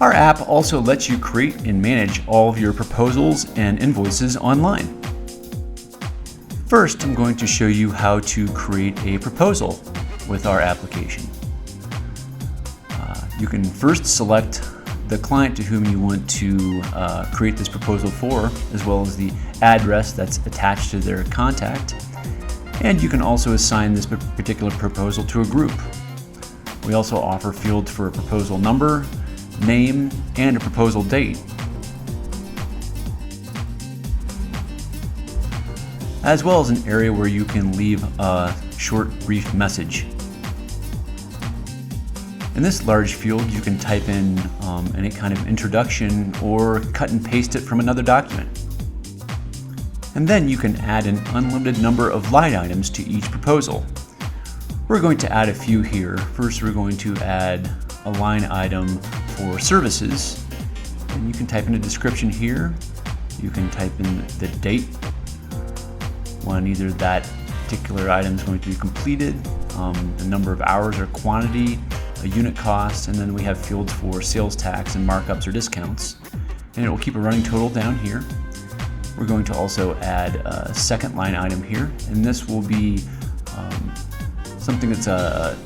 Our app also lets you create and manage all of your proposals and invoices online. First, I'm going to show you how to create a proposal with our application. You can first select the client to whom you want to create this proposal for, as well as the address that's attached to their contact. And you can also assign this particular proposal to a group. We also offer fields for a proposal number, name, and a proposal date, as well as an area where you can leave a short, brief message. In this large field, you can type in any kind of introduction or cut and paste it from another document. And then you can add an unlimited number of line items to each proposal. We're going to add a few here. First, we're going to add a line item for services. And you can type in a description here. You can type in the date when either that particular item is going to be completed, the number of hours or quantity, a unit cost, and then we have fields for sales tax and markups or discounts. And it will keep a running total down here. We're going to also add a second line item here, and this will be something that's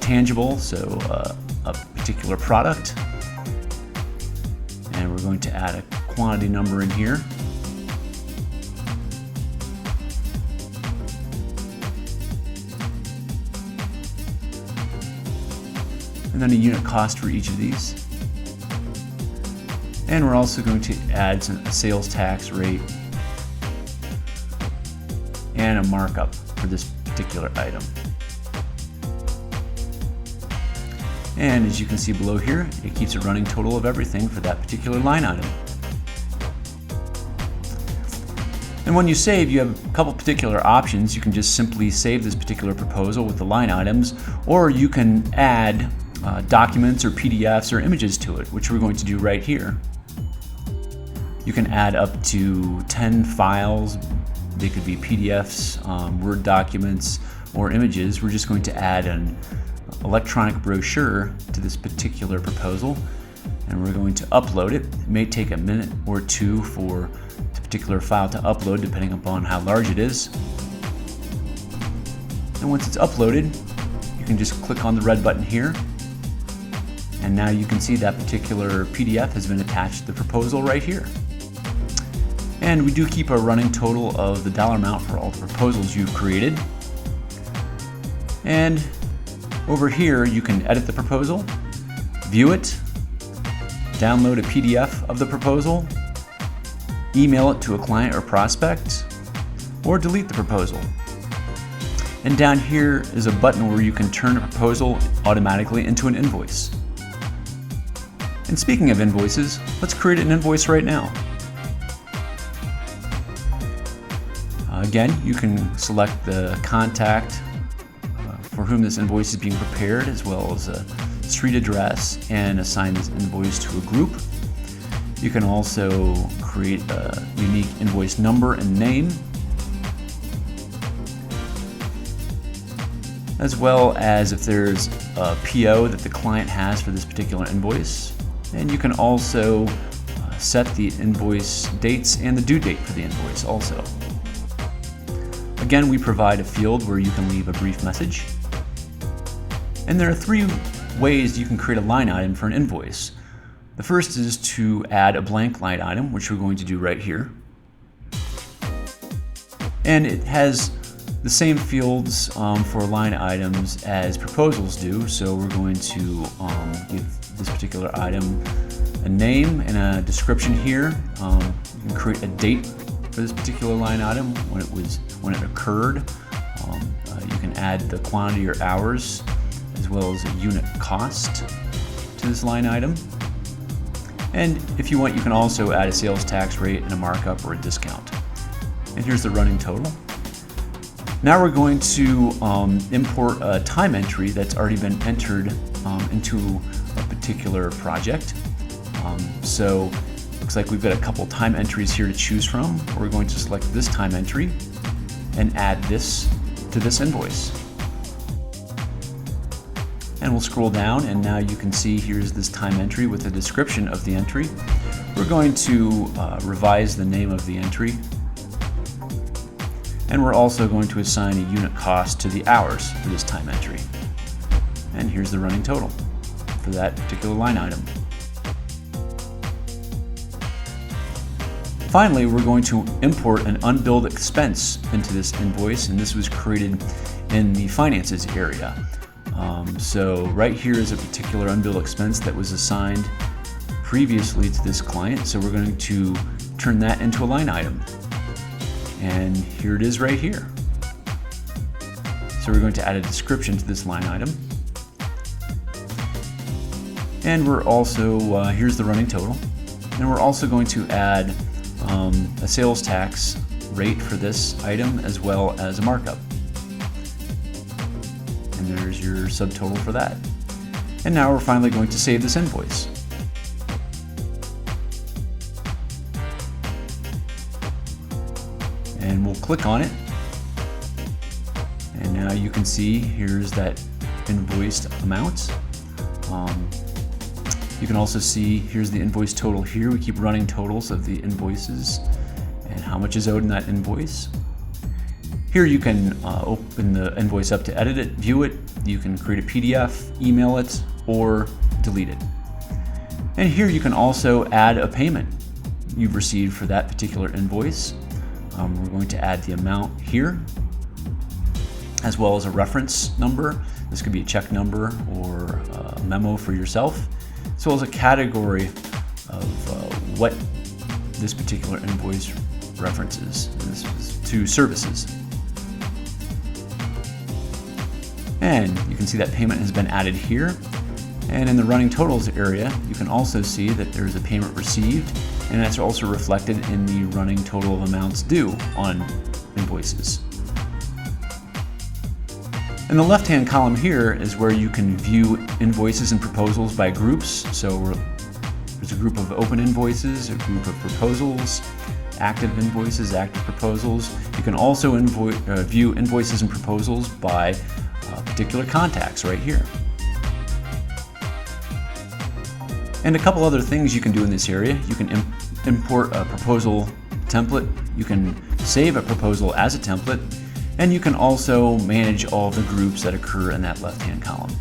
tangible, so a particular product. And we're going to add a quantity number in here. And then a unit cost for each of these. And we're also going to add a sales tax rate and a markup for this particular item. And as you can see below here, it keeps a running total of everything for that particular line item. And when you save, you have a couple particular options. You can just simply save this particular proposal with the line items, or you can add documents or PDFs or images to it, which we're going to do right here. You can add up to 10 files. They could be PDFs, Word documents, or images. We're just going to add an electronic brochure to this particular proposal, and we're going to upload it. It may take a minute or two for the particular file to upload, depending upon how large it is. And once it's uploaded, you can just click on the red button here, and now you can see that particular PDF has been attached to the proposal right here. And we do keep a running total of the dollar amount for all the proposals you've created. And over here, you can edit the proposal, view it, download a PDF of the proposal, email it to a client or prospect, or delete the proposal. And down here is a button where you can turn a proposal automatically into an invoice. And speaking of invoices, let's create an invoice right now. Again, you can select the contact for whom this invoice is being prepared, as well as a street address, and assign this invoice to a group. You can also create a unique invoice number and name, as well as if there's a PO that the client has for this particular invoice. And you can also set the invoice dates and the due date for the invoice also. Again, we provide a field where you can leave a brief message. And there are 3 ways you can create a line item for an invoice. The first is to add a blank line item, which we're going to do right here. And it has the same fields for line items as proposals do, so we're going to give this particular item a name and a description here. You can create a date for this particular line item, when it occurred. You can add the quantity or hours, as well as a unit cost to this line item. And if you want, you can also add a sales tax rate and a markup or a discount. And here's the running total. Now we're going to import a time entry that's already been entered into a particular project. So looks like we've got a couple time entries here to choose from. We're going to select this time entry and add this to this invoice. And we'll scroll down, and now you can see here's this time entry with a description of the entry. We're going to revise the name of the entry. And we're also going to assign a unit cost to the hours for this time entry. And here's the running total for that particular line item. Finally, we're going to import an unbilled expense into this invoice, and this was created in the finances area. So right here is a particular unbilled expense that was assigned previously to this client, so we're going to turn that into a line item. And here it is right here. So we're going to add a description to this line item. And we're also, here's the running total. And we're also going to add a sales tax rate for this item as well as a markup. And there's your subtotal for that. And now we're finally going to save this invoice. And we'll click on it. And now you can see here's that invoiced amount. You can also see here's the invoice total here. We keep running totals of the invoices and how much is owed in that invoice. Here you can open the invoice up to edit it, view it. You can create a PDF, email it, or delete it. And here you can also add a payment you've received for that particular invoice. We're going to add the amount here, as well as a reference number. This could be a check number or a memo for yourself, as well as a category of what this particular invoice references. This is to services. And you can see that payment has been added here. And in the running totals area, you can also see that there's a payment received, and that's also reflected in the running total of amounts due on invoices. In the left-hand column here is where you can view invoices and proposals by groups. So there's a group of open invoices, a group of proposals, active invoices, active proposals. You can also view invoices and proposals by particular contacts right here. And a couple other things you can do in this area. You can import a proposal template. You can save a proposal as a template. And you can also manage all the groups that occur in that left-hand column.